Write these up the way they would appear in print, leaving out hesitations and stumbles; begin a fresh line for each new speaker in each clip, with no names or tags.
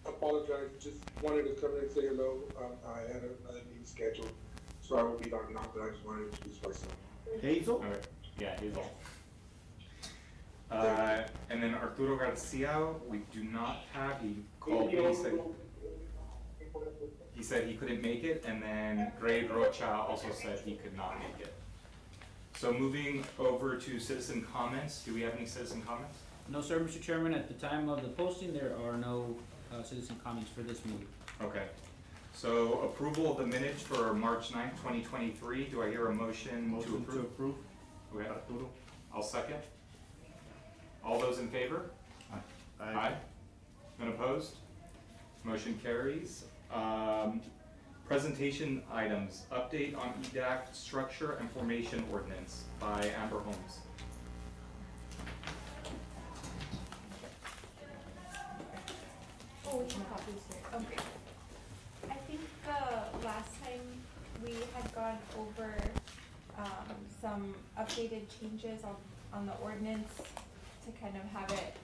Apologize. Just wanted to come in and say hello. I had another meeting scheduled, so I will be logging off, but I just wanted to introduce myself.
Hazel?
All right. Yeah, Hazel. And then Arturo Garcia, we do not have. He called me. He said he couldn't make it, and then Ray Rocha also said he could not make it. So moving over to citizen comments. Do we have any citizen comments?
No, sir, Mr. Chairman. At the time of the posting, there are no citizen comments for this meeting.
Okay. So approval of the minutes for March 9th, 2023. Do I hear a motion to approve?
Motion to approve.
Okay.
Arturo?
I'll second. All those in favor? Aye. None opposed? Motion carries. Presentation items. Update on EDAC structure and formation ordinance by Amber Holmes.
Oh, we have copies here. Okay. I think the last time we had gone over some updated changes on the ordinance to kind of have it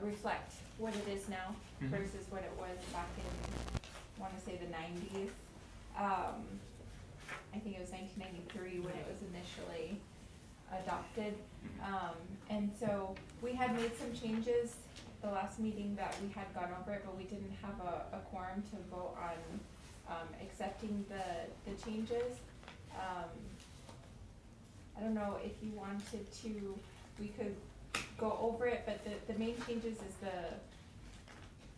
reflect what it is now versus what it was back in, I want to say, the 90s. I think it was 1993 when it was initially adopted. And so we had made some changes the last meeting that we had gone over it, but we didn't have a quorum to vote on accepting the changes. I don't know if you wanted to, we could go over it, but the main changes is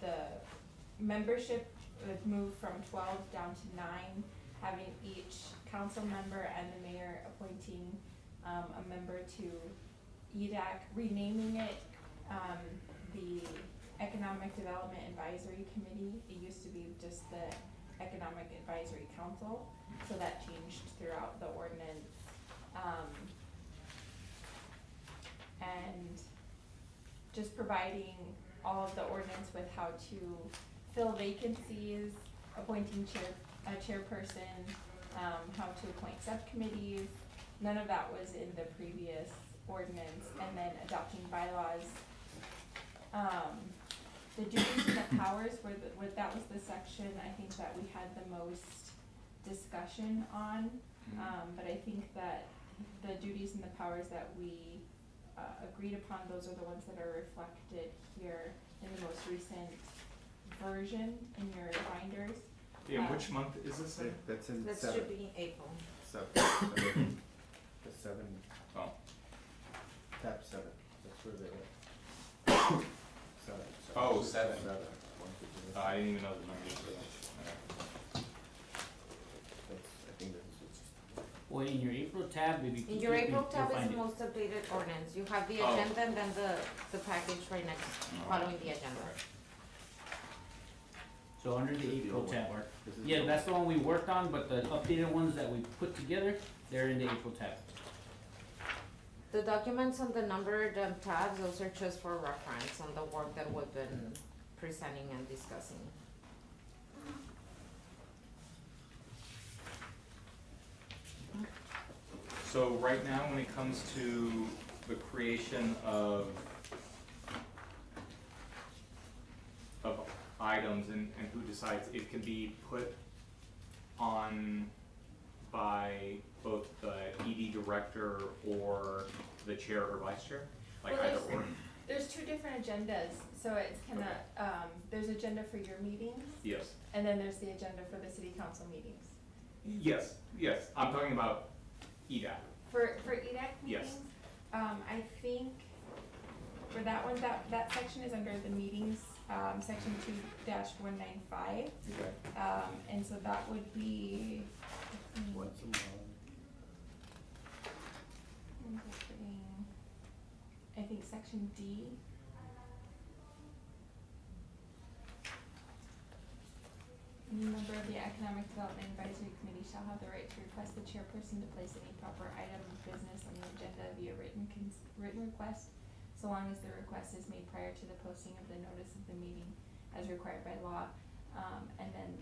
the membership would move from 12 down to 9, having each council member and the mayor appointing a member to EDAC, renaming it the Economic Development Advisory Committee. It used to be just the Economic Advisory Council, so that changed throughout the ordinance. And just providing all of the ordinance with how to fill vacancies, appointing a chairperson, how to appoint subcommittees. None of that was in the previous ordinance. And then adopting bylaws. The duties and the powers that was the section I think that we had the most discussion on. But I think that the duties and the powers that we agreed upon, those are the ones that are reflected here in the most recent version in your binders.
In which month is this in?
That's in
That
7.
should be April.
7. The 7.
Oh.
Tab 7. That's where they are. 7.
Oh, 7.
7.
I didn't even know the numbers for that.
I think that's
Well, in your April tab, if you
In your April
you'll
tab is
find
the
it.
most updated ordinance. You have the
Oh.
agenda and then the package right next, following the agenda.
So under the April tab.
This is
Yeah,
the-
that's the one we worked on, but the updated ones that we put together, they're in the April tab.
The documents on the numbered tabs, those are just for reference on the work that we've been presenting and discussing.
So right now, when it comes to the creation of items and who decides, it can be put on by both the ED director or the chair or vice chair, like
Well,
either or.
There's two different agendas, so it's kinda, there's agenda for your meetings,
Yes,
and then there's the agenda for the city council meetings.
yes, yes, I'm talking about EDAC.
For EDAC
Yes.
meetings, I think for that one, that section is under the meetings, section 2-195.
Okay.
And so that would be,
Once a month.
I think section D. Any member of the Economic Development Advisory Committee shall have the right to request the chairperson to place any proper item of business on the agenda via written request, so long as the request is made prior to the posting of the notice of the meeting as required by law. And then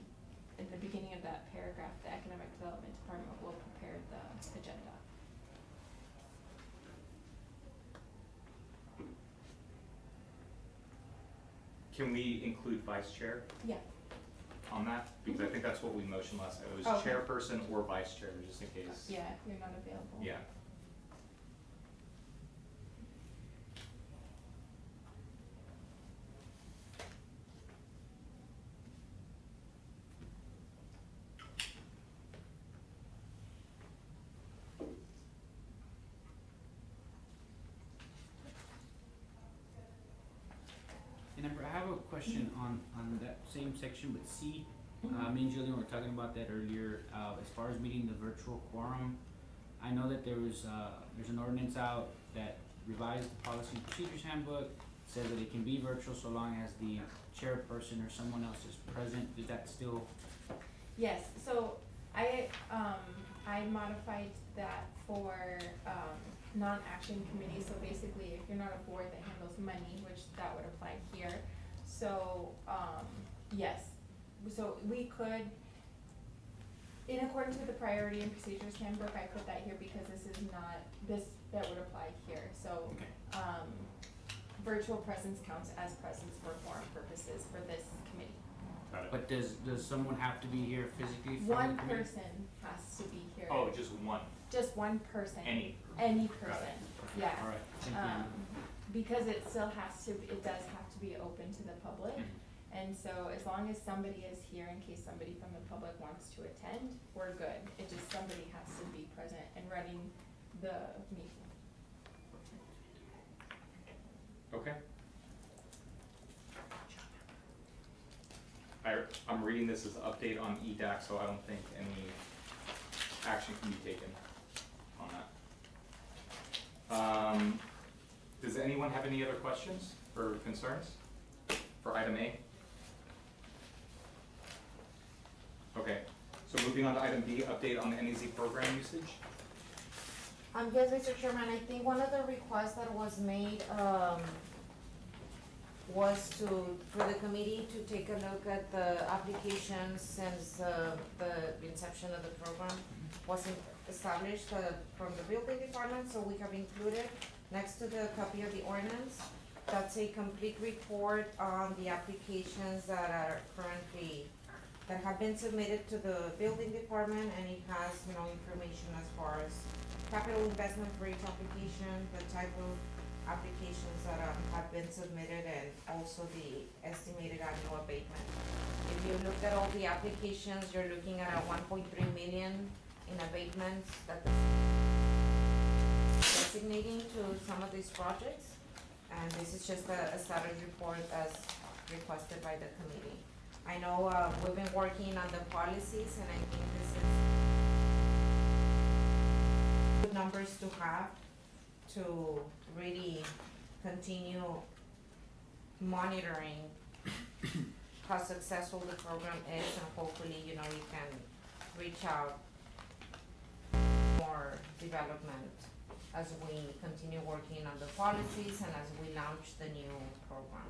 in the beginning of that paragraph, the Economic Development Department will prepare the agenda.
Can we include vice chair
Yeah,
on that? Because I think that's what we motioned last time. It was
Okay.
chairperson or vice chair, just in case.
yeah, if you're not available.
Yeah.
And Amber, I have a question on that same section with C. Me and Jillian were talking about that earlier, as far as meeting the virtual quorum. I know that there's an ordinance out that revised the policy and procedures handbook, says that it can be virtual so long as the chairperson or someone else is present. Is that still,
Yes, so I modified that for, non-action committees, so basically if you're not a board that handles money, which that would apply here. So, yes, so we could, in accordance with the priority and procedures handbook, I put that here because this is not, that would apply here, so,
okay,
virtual presence counts as presence for forum purposes for this committee.
Got it.
but does someone have to be here physically from the
One
committee?
person has to be here.
Oh, just one,
Just one person.
any.
Any
Got it.
person, yeah.
Alright, thank you.
Because it still has to, it does have to be open to the public.
Mhm.
And so as long as somebody is here in case somebody from the public wants to attend, we're good. It just, somebody has to be present and running the meeting.
Okay. I'm reading this as an update on EDAC, so I don't think any action can be taken on that. Does anyone have any other questions or concerns for item A? Okay, so moving on to item B, update on the NEZ program usage.
Yes, Mr. Chairman, I think one of the requests that was made, was for the committee to take a look at the applications since, the inception of the program was established, from the building department, so we have included next to the copy of the ordinance, that's a complete report on the applications that are currently, that have been submitted to the building department, and it has, information as far as capital investment for each application, the type of applications that have been submitted, and also the estimated annual abatement. If you look at all the applications, you're looking at a 1.3 million in abatements that designating to some of these projects. And this is just a status report as requested by the committee. I know, we've been working on the policies, and I think this is good numbers to have to really continue monitoring how successful the program is, and hopefully, we can reach out more development as we continue working on the policies and as we launch the new program.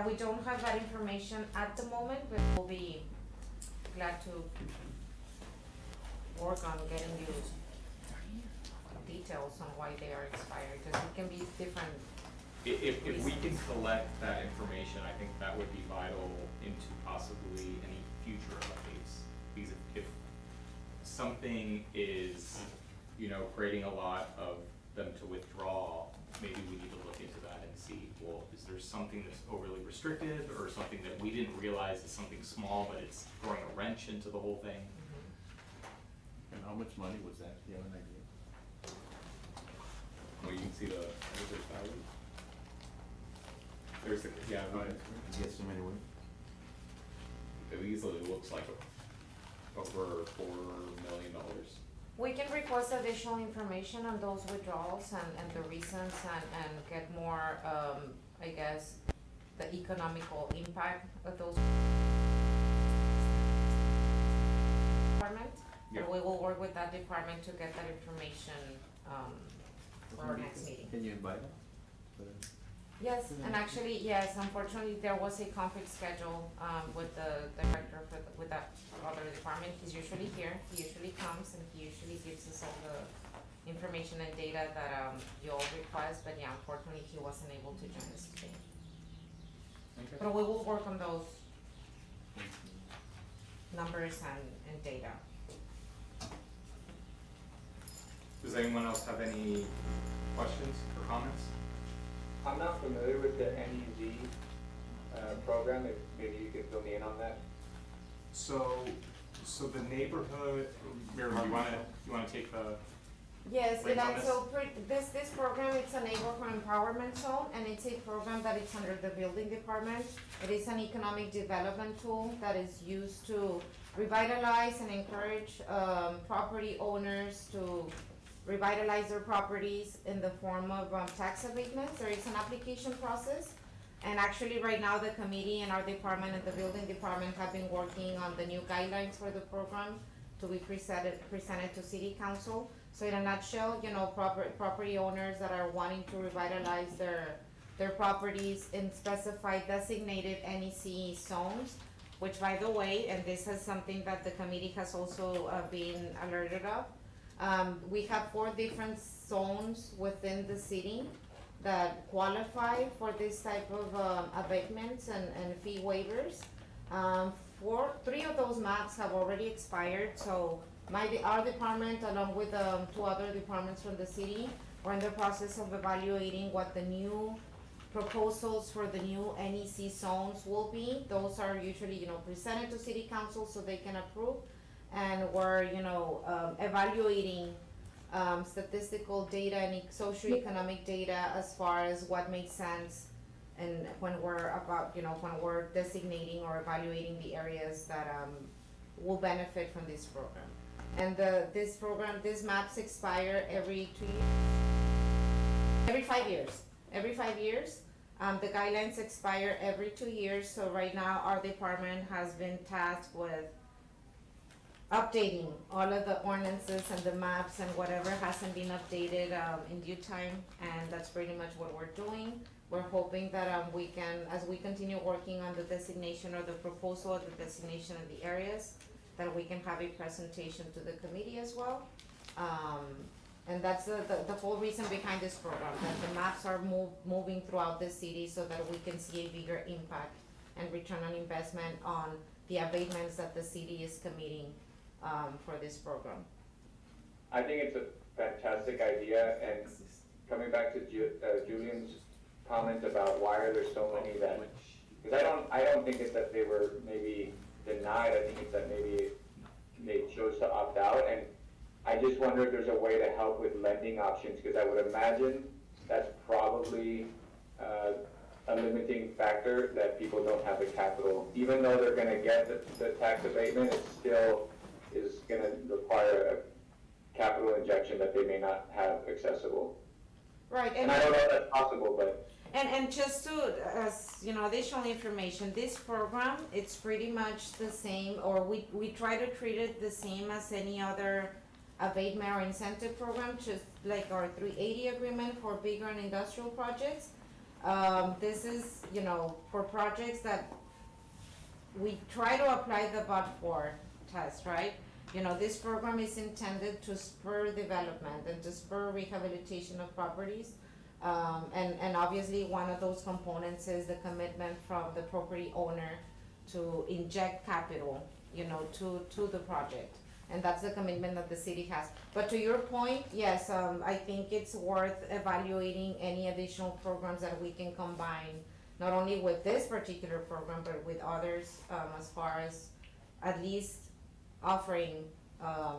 We don't have that information at the moment, but we'll be glad to work on getting you details on why they are expired, because it can be different.
If we can collect that information, I think that would be vital into possibly any future updates. Because if something is, creating a lot of them to withdraw, maybe we need to look into that and see, well, is there something that's overly restricted, or something that we didn't realize is something small, but it's throwing a wrench into the whole thing?
And how much money was that? Do you have an idea?
Well, you can see the value. There's the, yeah,
Yes, so many ways.
it easily looks like over $4 million.
We can request additional information on those withdrawals and the reasons, and get more, I guess, the economical impact of those. Department,
Yeah.
and we will work with that department to get that information, for our next meeting.
Can you invite them?
Yes, and actually, yes, unfortunately, there was a conflict schedule, with the director with that other department. He's usually here, he usually comes, and he usually gives us all the information and data that, you all request, but yeah, unfortunately, he wasn't able to join us today.
Okay.
But we will work on those numbers and data.
Does anyone else have any questions or comments?
I'm not familiar with the NEZ program, if maybe you could fill me in on that.
So the neighborhood, Miriam, you wanna take the,
Yes,
Reins on
and so this program, it's a neighborhood empowerment zone, and it's a program that is under the building department. It is an economic development tool that is used to revitalize and encourage, property owners to revitalize their properties in the form of, tax abatements. There is an application process. And actually, right now, the committee and our department and the building department have been working on the new guidelines for the program to be presented to city council. So in a nutshell, you know, property owners that are wanting to revitalize their properties in specified designated NEC zones, which, by the way, and this is something that the committee has also, been alerted of, we have 4 different zones within the city that qualify for this type of, abatements and fee waivers. 3 of those maps have already expired, so our department, along with, 2 other departments from the city, are in the process of evaluating what the new proposals for the new NEC zones will be. Those are usually, you know, presented to city council so they can approve. And we're, you know, evaluating, statistical data and socioeconomic data as far as what makes sense, and when we're designating or evaluating the areas that, will benefit from this program. And these maps expire every 2 years. Every 5 years. Every 5 years. The guidelines expire every 2 years, so right now our department has been tasked with updating all of the ordinances and the maps and whatever hasn't been updated, in due time, and that's pretty much what we're doing. We're hoping that, we can, as we continue working on the designation or the proposal of the designation of the areas, that we can have a presentation to the committee as well. And that's the whole reason behind this program, that the maps are moving throughout the city so that we can see a bigger impact and return on investment on the abatements that the city is committing, for this program.
I think it's a fantastic idea, and coming back to Julian's comment about why are there so many that, because I don't think it's that they were maybe denied, I think it's that maybe they chose to opt out, and I just wonder if there's a way to help with lending options, because I would imagine that's probably, a limiting factor, that people don't have the capital. Even though they're gonna get the tax abatement, it still is gonna require a capital injection that they may not have accessible.
Right,
And I don't know if that's possible, but
And just to, as, you know, additional information, this program, it's pretty much the same, or we try to treat it the same as any other abatement or incentive program, just like our 380 agreement for bigger and industrial projects. This is, you know, for projects that we try to apply the but-for test, right? You know, this program is intended to spur development and to spur rehabilitation of properties. And obviously, one of those components is the commitment from the property owner to inject capital, you know, to the project. And that's the commitment that the city has. But to your point, yes, I think it's worth evaluating any additional programs that we can combine, not only with this particular program, but with others, as far as at least offering,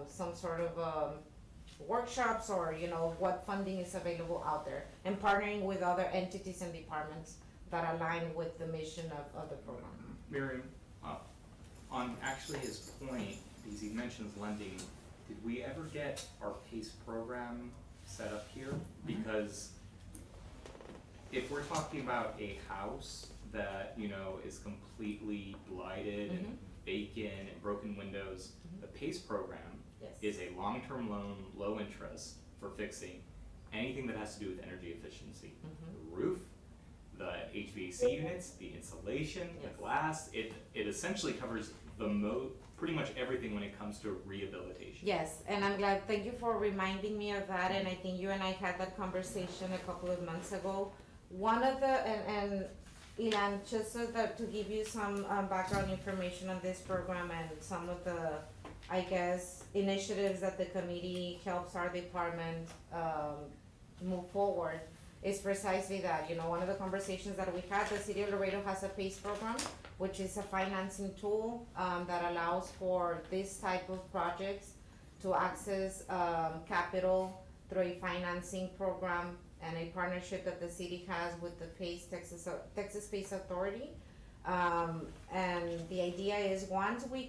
some sort of, workshops, or, you know, what funding is available out there, and partnering with other entities and departments that align with the mission of the program.
Miriam, on actually his point, because he mentions lending, did we ever get our PACE program set up here? Because if we're talking about a house that, you know, is completely blighted and vacant and broken windows, the PACE program
Yes.
is a long-term loan, low interest, for fixing anything that has to do with energy efficiency.
Mhm.
The roof, the HVAC units, the insulation, the
Yes.
glass, it essentially covers pretty much everything when it comes to rehabilitation.
Yes, and I'm glad, thank you for reminding me of that, and I think you and I had that conversation a couple of months ago. One of the, and Ilan, just so that, to give you some, background information on this program and some of the, I guess, initiatives that the committee helps our department, move forward, is precisely that, you know, one of the conversations that we had, the city of Laredo has a PACE program, which is a financing tool, that allows for this type of projects to access, capital through a financing program and a partnership that the city has with the PACE, Texas PACE Authority. And the idea is once we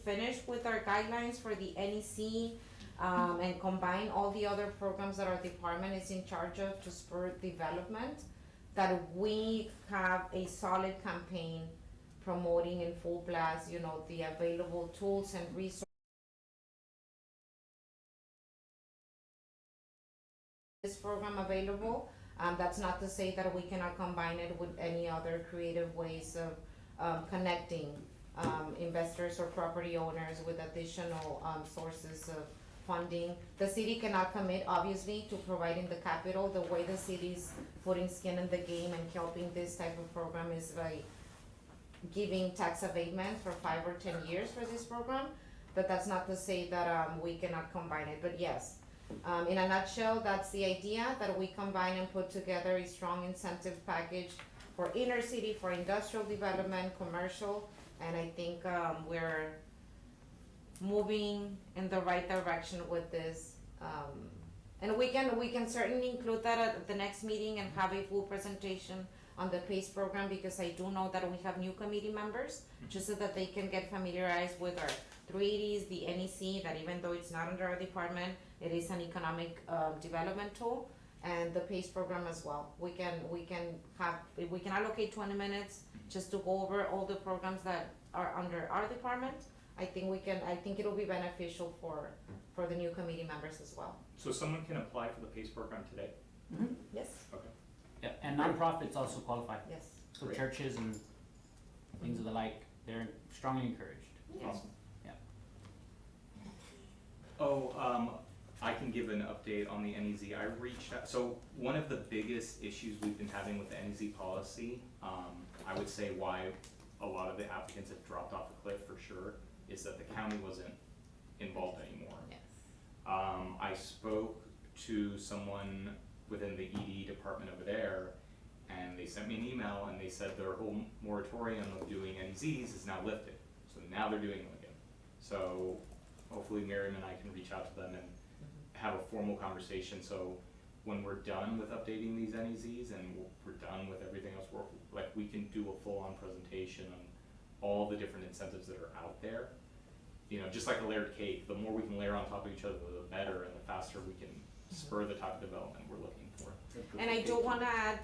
finish with our guidelines for the NEC, and combine all the other programs that our department is in charge of to spur development, that we have a solid campaign promoting in full blast, you know, the available tools and resources. This program available, that's not to say that we cannot combine it with any other creative ways of connecting investors or property owners with additional sources of funding. The city cannot commit, obviously, to providing the capital. The way the city's putting skin in the game and helping this type of program is by giving tax abatement for 5 or 10 years for this program. But that's not to say that we cannot combine it. But yes, in a nutshell, that's the idea, that we combine and put together a strong incentive package for inner city, for industrial development, commercial, and I think we're moving in the right direction with this. And we can certainly include that at the next meeting and have a full presentation on the PACE program, because I do know that we have new committee members, just so that they can get familiarized with our 380s, the NEC, that even though it's not under our department, it is an economic development tool, and the PACE program as well. We can allocate 20 minutes just to go over all the programs that are under our department. I think it'll be beneficial for the new committee members as well.
So someone can apply for the PACE program today?
Yes,
Okay.
Yeah, and nonprofits also qualify.
yes.
So
Great.
churches and things of the like, they're strongly encouraged.
Awesome.
Yeah.
I can give an update on the NEZ. I reached out, so one of the biggest issues we've been having with the NEZ policy, I would say why a lot of the applicants have dropped off the cliff for sure, is that the county wasn't involved anymore.
Yes.
I spoke to someone within the ED department over there, and they sent me an email and they said their whole moratorium of doing NEZs is now lifted. So now they're doing them again. So hopefully Miriam and I can reach out to them and have a formal conversation. So when we're done with updating these NEZs and we're done with everything else, we can do a full-on presentation on all the different incentives that are out there. You know, just like a layered cake, the more we can layer on top of each other, the better, and the faster we can spur the type of development we're looking for.
And I do wanna add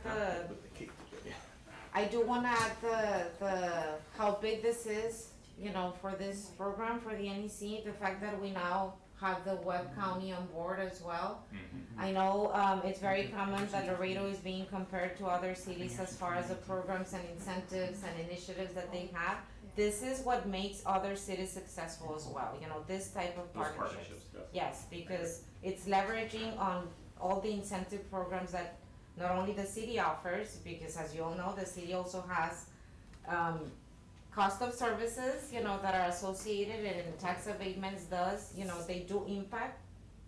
the how big this is, you know, for this program, for the NEC, the fact that we now have the Webb County on board as well. I know, it's very common that Laredo is being compared to other cities as far as the programs and incentives and initiatives that they have. This is what makes other cities successful as well, you know, this type of
Those
partnerships.
partnerships, yes.
Yes, because it's leveraging on all the incentive programs that not only the city offers, because as you all know, the city also has cost of services, you know, that are associated, and tax abatements does, you know, they do impact,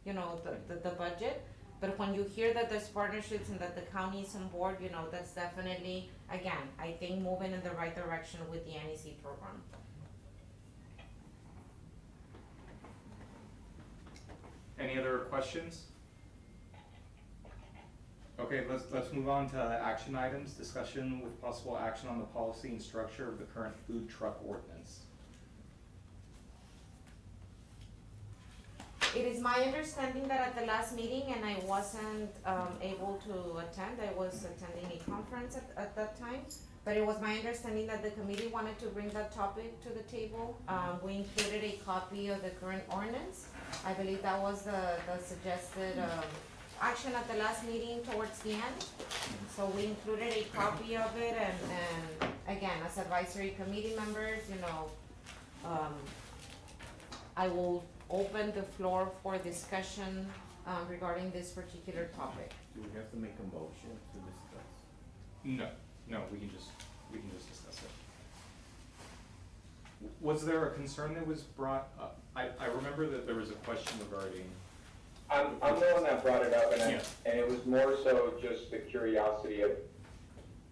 you know, the budget. But when you hear that there's partnerships and that the county is on board, you know, that's definitely, again, I think moving in the right direction with the NEC program.
Any other questions? Okay, let's move on to action items. Discussion with possible action on the policy and structure of the current food truck ordinance.
It is my understanding that at the last meeting, and I wasn't able to attend, I was attending a conference at that time, but it was my understanding that the committee wanted to bring that topic to the table. We included a copy of the current ordinance. I believe that was the suggested action at the last meeting towards the end. So we included a copy of it and again, as advisory committee members, I will open the floor for discussion, regarding this particular topic.
Do we have to make a motion to discuss?
No, we can just discuss it. Was there a concern that was brought up? I remember that there was a question regarding,
I'm the one that brought it up,
Yeah.
and it was more so just the curiosity of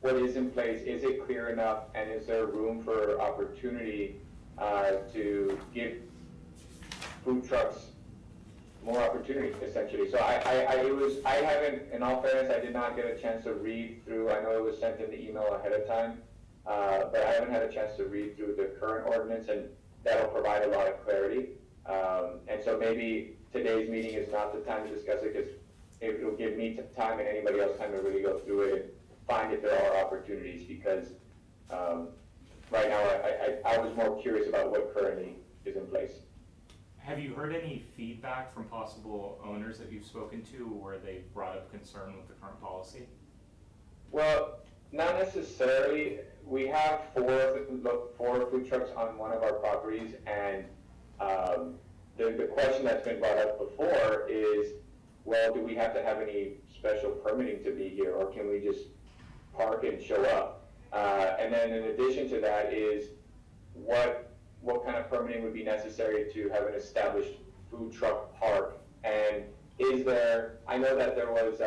what is in place, is it clear enough, and is there room for opportunity to give food trucks more opportunity, essentially. So I haven't, in all fairness, I did not get a chance to read through, I know it was sent in the email ahead of time, but I haven't had a chance to read through the current ordinance, and that'll provide a lot of clarity. And so maybe today's meeting is not the time to discuss it, because it'll give me time and anybody else time to really go through it and find if there are opportunities, because right now I was more curious about what currently is in place.
have you heard any feedback from possible owners that you've spoken to where they brought up concern with the current policy?
Well, not necessarily. We have four food trucks on one of our properties, and the question that's been brought up before is, well, do we have to have any special permitting to be here, or can we just park and show up? And then in addition to that is, what kind of permitting would be necessary to have an established food truck park? And is there, I know that there was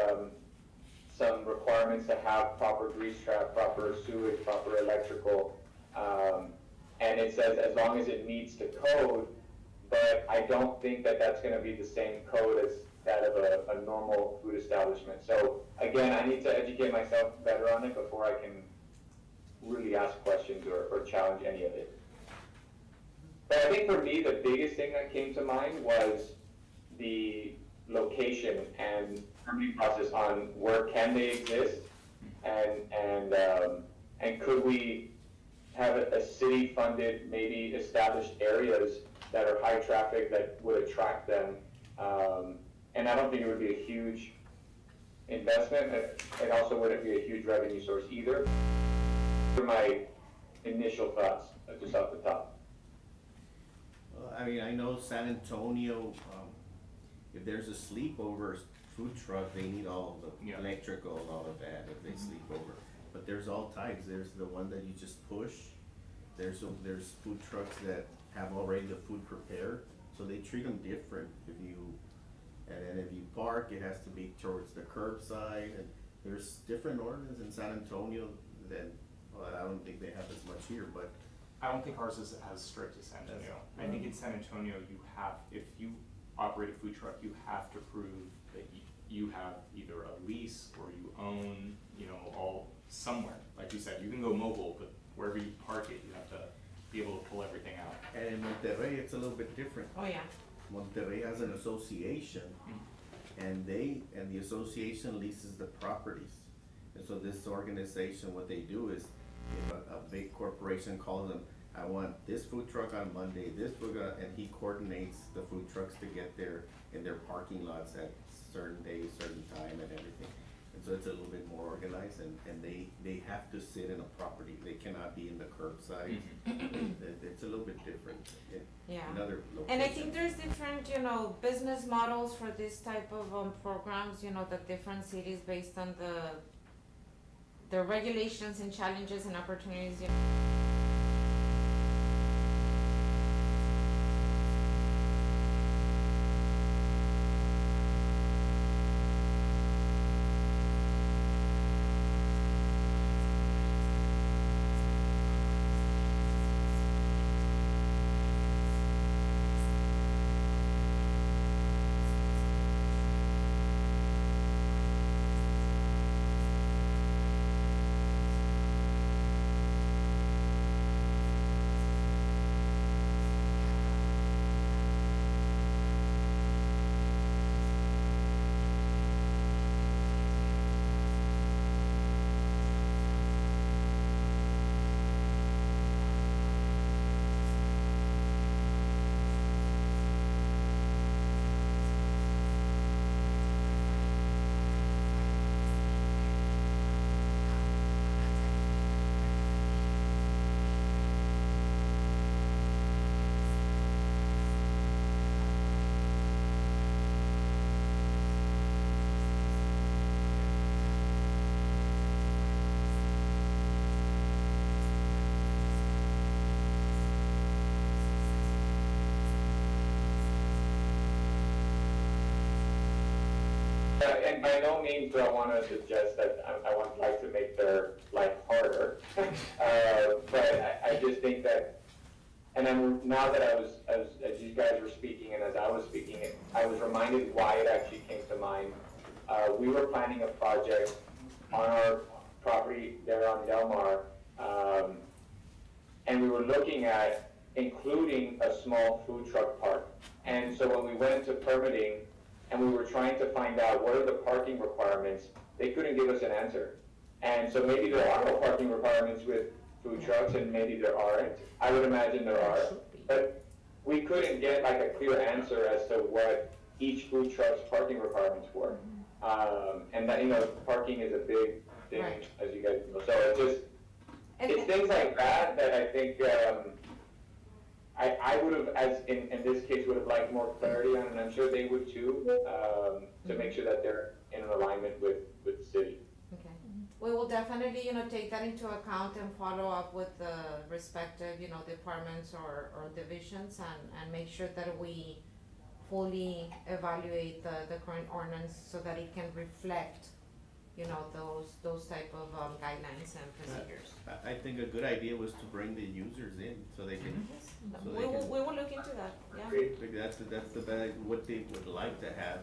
some requirements to have proper grease trap, proper sewage, proper electrical, and it says as long as it meets the code, but I don't think that that's gonna be the same code as that of a normal food establishment. So again, I need to educate myself better on it before I can really ask questions or challenge any of it. But I think for me, the biggest thing that came to mind was the location and permitting process on where can they exist, and could we have a city-funded, maybe established areas that are high traffic that would attract them. And I don't think it would be a huge investment, and also wouldn't be a huge revenue source either. Those are my initial thoughts, just off the top.
I mean, I know San Antonio, if there's a sleepover food truck, they need all of the
Yeah.
electrical and all of that if they sleep over. But there's all types. There's the one that you just push. There's food trucks that have already the food prepared, so they treat them different. And then if you park, it has to be towards the curbside, and there's different ordinances in San Antonio that, well, I don't think they have as much here, but
I don't think ours is as strict as San Antonio. I think in San Antonio, if you operate a food truck, you have to prove that you have either a lease or you own, all somewhere. Like you said, you can go mobile, but wherever you park it, you have to be able to pull everything out.
and in Monterrey, it's a little bit different.
Oh, yeah.
Monterrey has an association, and the association leases the properties. And so this organization, what they do is, if a big corporation calls them, I want this food truck on Monday, and he coordinates the food trucks to get there in their parking lots at certain days, certain time and everything. And so it's a little bit more organized, and they have to sit in a property, they cannot be in the curbside. It's a little bit different in
Yeah.
other locations.
And I think there's different, business models for this type of programs, the different cities based on the regulations and challenges and opportunities.
and by no means do I wanna suggest that I want like to make their life harder. But I just think that, and now that as you guys were speaking and as I was speaking, I was reminded why it actually came to mind. We were planning a project on our property there on Del Mar, and we were looking at including a small food truck park. And so when we went to permitting and we were trying to find out what are the parking requirements, they couldn't give us an answer. And so maybe there are no parking requirements with food trucks and maybe there aren't. I would imagine there are, but we couldn't get like a clear answer as to what each food truck's parking requirements were. And that, parking is a big thing,
Right.
as you guys know. So it's just, it's things like that that I think, I would have, as in this case, would have liked more clarity on, and I'm sure they would too, to make sure that they're in alignment with the city.
Okay. We will definitely, take that into account and follow up with the respective, departments or divisions and make sure that we fully evaluate the current ordinance so that it can reflect, those type of guidelines and procedures.
I think a good idea was to bring the users in so they can, so
We
they
will,
can,
we will look into that, yeah.
that's the best, what they would like to have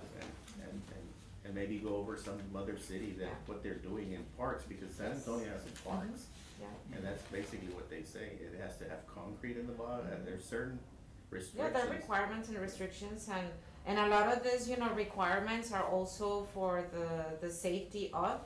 and maybe go over some other city that,
Yeah.
what they're doing in parks, because San Antonio has some parks.
Yeah.
And that's basically what they say, it has to have concrete in the bottom, and there's certain
Yeah,
restrictions.
there are requirements and restrictions and a lot of these, requirements are also for the safety of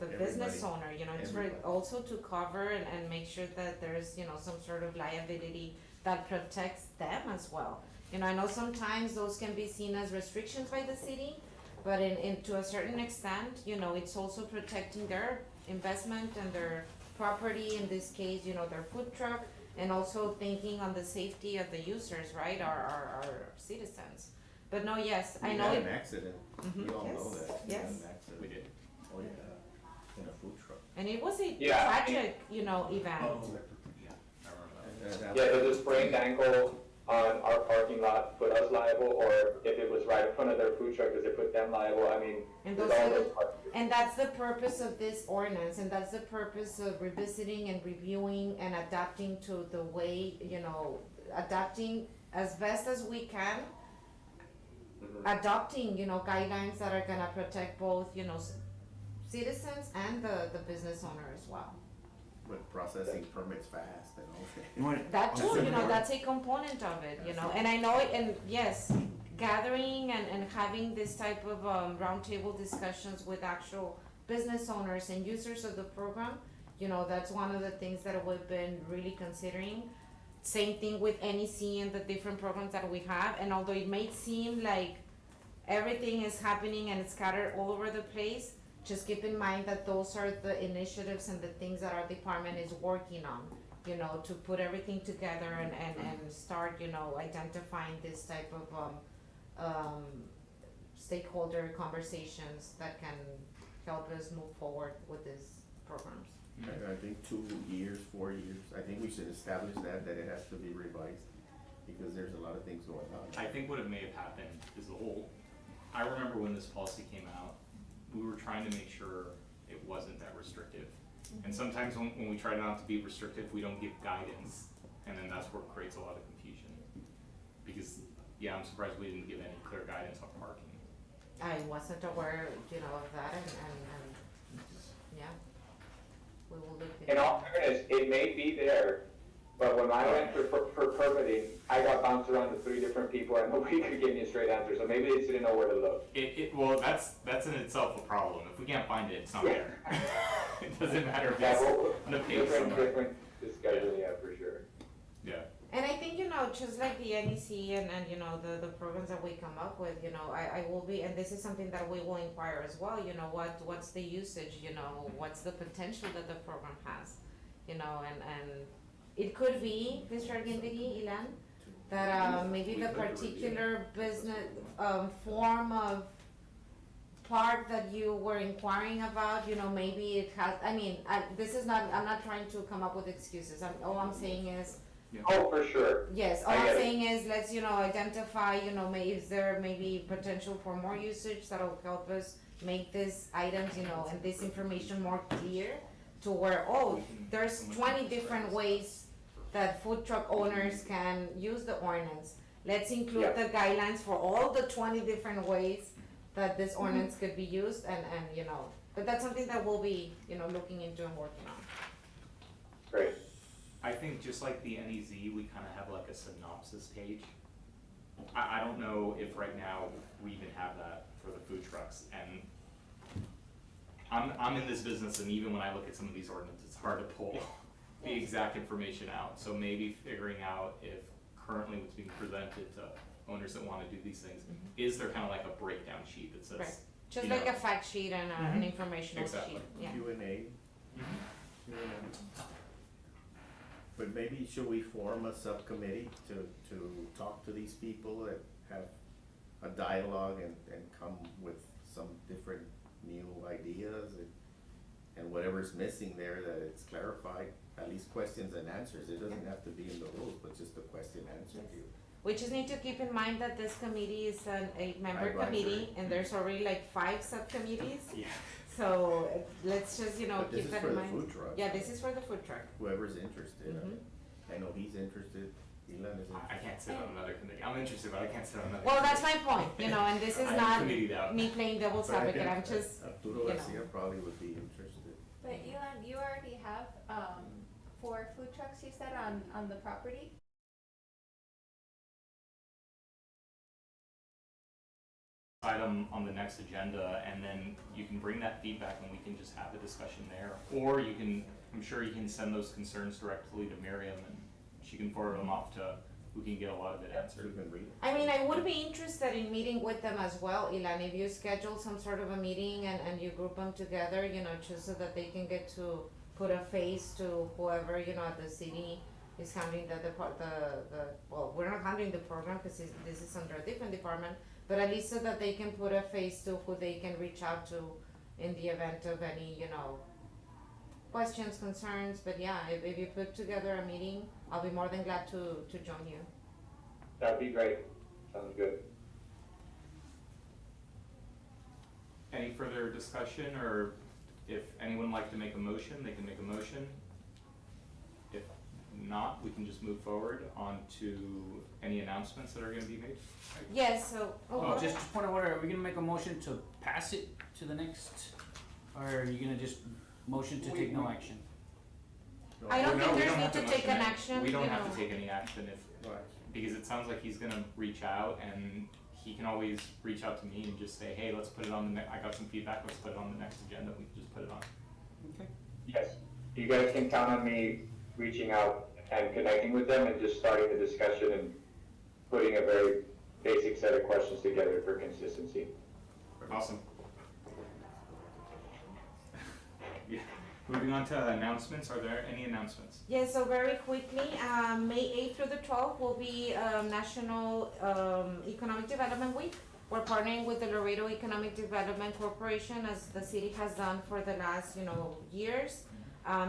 the business owner, it's for
Everybody.
also to cover and make sure that there's, some sort of liability that protects them as well. I know sometimes those can be seen as restrictions by the city, but in to a certain extent, it's also protecting their investment and their property, in this case, their food truck, and also thinking on the safety of the users, right, our citizens. But no, yes, I know
We
it,
had an accident,
Mhm.
you all know
Yes,
that. We had
yes.
an accident.
We did.
Oh, yeah, in a food truck.
and it was a
Yeah.
tragic, event.
Yeah, I remember that.
That
Yeah,
happened.
does a sprained ankle on our parking lot put us liable, or if it was right in front of their food truck, does it put them liable? I mean,
And
there's
those
all
are
those
the-
parts.
And that's the purpose of this ordinance, and that's the purpose of revisiting and reviewing and adapting to the way, adapting as best as we can, adopting, guidelines that are gonna protect both, citizens and the business owner as well.
But processing permits fast and all that.
That too, that's a component of it, and I know, and yes, gathering and having this type of roundtable discussions with actual business owners and users of the program, that's one of the things that we've been really considering. Same thing with NEC and the different programs that we have, and although it may seem like everything is happening and it's scattered all over the place, just keep in mind that those are the initiatives and the things that our department is working on, to put everything together and start, identifying this type of stakeholder conversations that can help us move forward with these programs.
I think 2 years, 4 years, I think we should establish that it has to be revised, because there's a lot of things going on.
I think what may have happened is I remember when this policy came out, we were trying to make sure it wasn't that restrictive. And sometimes when we try not to be restrictive, we don't give guidance, and then that's where it creates a lot of confusion. Because, yeah, I'm surprised we didn't give any clear guidance on parking.
I wasn't aware, of that and yeah, we will look
In
into
all fairness, it may be there, but when I went for permitting, I got bounced around to 3 different people and nobody could give me a straight answer, so maybe they didn't know where to look.
Well, that's in itself a problem. If we can't find it, it's not there. It doesn't matter if
Yeah,
it's
well,
on a page somewhere.
different discussion, yeah, for sure.
Yeah.
And I think, just like the NEC and the programs that we come up with, I will be, and this is something that we will inquire as well, what's the usage, what's the potential that the program has, and it could be, Mr. Arguindegui, Ilan, that, maybe the particular business, form of park that you were inquiring about, maybe it has, I'm not trying to come up with excuses, all I'm saying is,
Oh, for sure.
Yes, all
I
I'm
get it.
saying is, let's, identify, is there maybe potential for more usage that'll help us make these items, and this information more clear to where, there's 20 different ways that food truck owners can use the ordinance. Let's include
Yeah.
the guidelines for all the 20 different ways that this ordinance could be used and, but that's something that we'll be, looking into and working on.
Great.
I think just like the NEZ, we kind of have like a synopsis page. I don't know if right now we even have that for the food trucks, and I'm in this business, and even when I look at some of these ordinances, it's hard to pull the exact information out. So maybe figuring out if currently what's being presented to owners that wanna do these things, is there kind of like a breakdown sheet that says,
Right. Just
you
like
know.
a fact sheet and an informational
Exactly.
sheet, yeah.
Q&A. But maybe should we form a subcommittee to talk to these people that have a dialogue and come with some different new ideas and whatever's missing there, that it's clarified, at least questions and answers. It doesn't have to be in the rules, but just a question answer to.
We just need to keep in mind that this committee is an 8-member
Advisory.
committee, and there's already like 5 subcommittees.
Yeah.
So let's just,
But this
keep
is
that
for
in
the
mind.
food truck.
Yeah, this is for the food truck.
Whoever's interested.
Mhm.
I know he's interested. Elan is
I
interested.
can't sit on another committee. I'm interested, but I can't sit on another.
Well, that's
committee.
my point, and this is
I'm
not
committed out.
me playing devil's
But I
advocate,
think
I'm just,
Arturo Garcia probably would be interested.
But Elan, you already have, 4 food trucks, you said, on the property?
Item on the next agenda, and then you can bring that feedback and we can just have a discussion there. Or you can, I'm sure you can send those concerns directly to Miriam and she can forward them off to, who can get a lot of it
So
answered.
you can read it.
I mean, I would be interested in meeting with them as well, Ilan, if you schedule some sort of a meeting and you group them together, just so that they can get to put a face to whoever, at the city is handling well, we're not handling the program because this is under a different department, but at least so that they can put a face to who they can reach out to in the event of any, questions, concerns, but yeah, if you put together a meeting, I'll be more than glad to join you.
That'd be great. Sounds good.
Any further discussion, or if anyone would like to make a motion, they can make a motion. If not, we can just move forward on to any announcements that are gonna be made.
Yes, so,
Oh,
Just point of order, are we gonna make a motion to pass it to the next, or are you gonna just motion to take no action?
I don't
No,
think
we
there's
don't
need
have
to take
motion
an
it.
action,
We don't
you
have
know.
to take any action if,
Right.
because it sounds like he's gonna reach out, and he can always reach out to me and just say, hey, let's put it on the I got some feedback, let's put it on the next agenda, we can just put it on.
Okay.
Yes. You guys can count on me reaching out and connecting with them and just starting the discussion and putting a very basic set of questions together for consistency.
Awesome. Yeah, moving on to announcements, are there any announcements?
Yeah, so very quickly, May 8th through the 12th will be National Economic Development Week. We're partnering with the Laredo Economic Development Corporation, as the city has done for the last, years.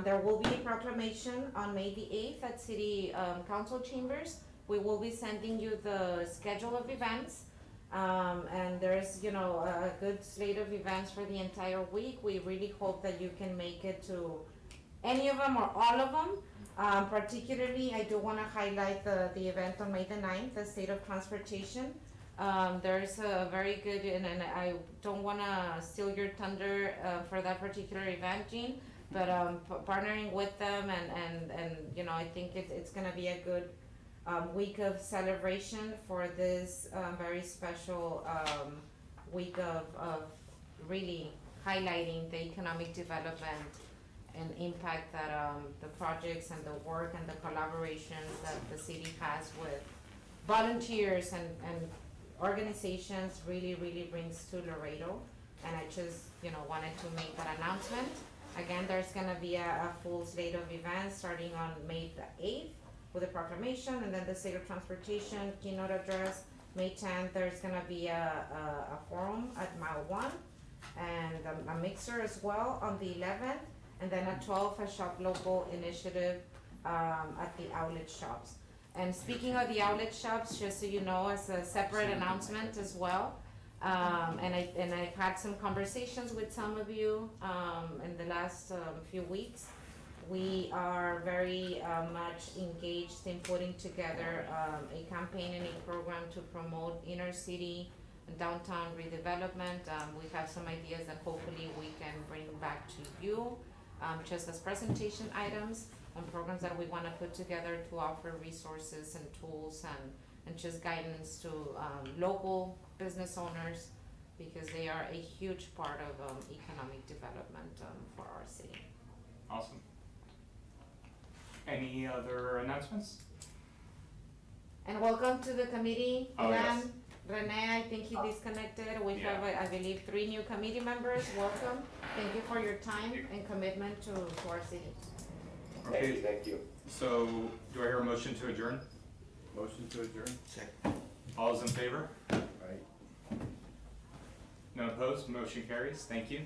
There will be a proclamation on May the 8th at City Council Chambers. We will be sending you the schedule of events. And there's, a good slate of events for the entire week. We really hope that you can make it to any of them or all of them. Particularly, I do want to highlight the event on May the 9th, the State of Transportation. There's a very good, and I don't want to steal your thunder for that particular event, Jean, but partnering with them and I think it's going to be a good week of celebration for this very special week of really highlighting the economic development and impact that the projects and the work and the collaborations that the city has with volunteers and organizations really brings to Laredo. And I just wanted to make that announcement. Again, there's gonna be a full slate of events starting on May the 8th with a proclamation, and then the State of Transportation keynote address. May 10th, there's gonna be a forum at Mile 1 and a mixer as well on the 11th. And then at 12th, a Shop Local initiative at the outlet shops. And speaking of the outlet shops, just so you know, as a separate announcement as well, and I've had some conversations with some of you, in the last, few weeks. We are very, much engaged in putting together, a campaign and a program to promote inner city and downtown redevelopment. We have some ideas that hopefully we can bring back to you, just as presentation items and programs that we wanna put together to offer resources and tools and just guidance to, local business owners, because they are a huge part of, economic development, for our city.
Awesome. Any other announcements?
And welcome to the committee,
Oh,
Dan.
yes.
Renee, I think he disconnected. We
Yeah.
have, I believe, 3 new committee members. Welcome. Thank you for your time and commitment to our city.
Okay,
Thank you.
so do I hear a motion to adjourn?
Motion to adjourn?
All those in favor?
Right.
None opposed, motion carries, thank you.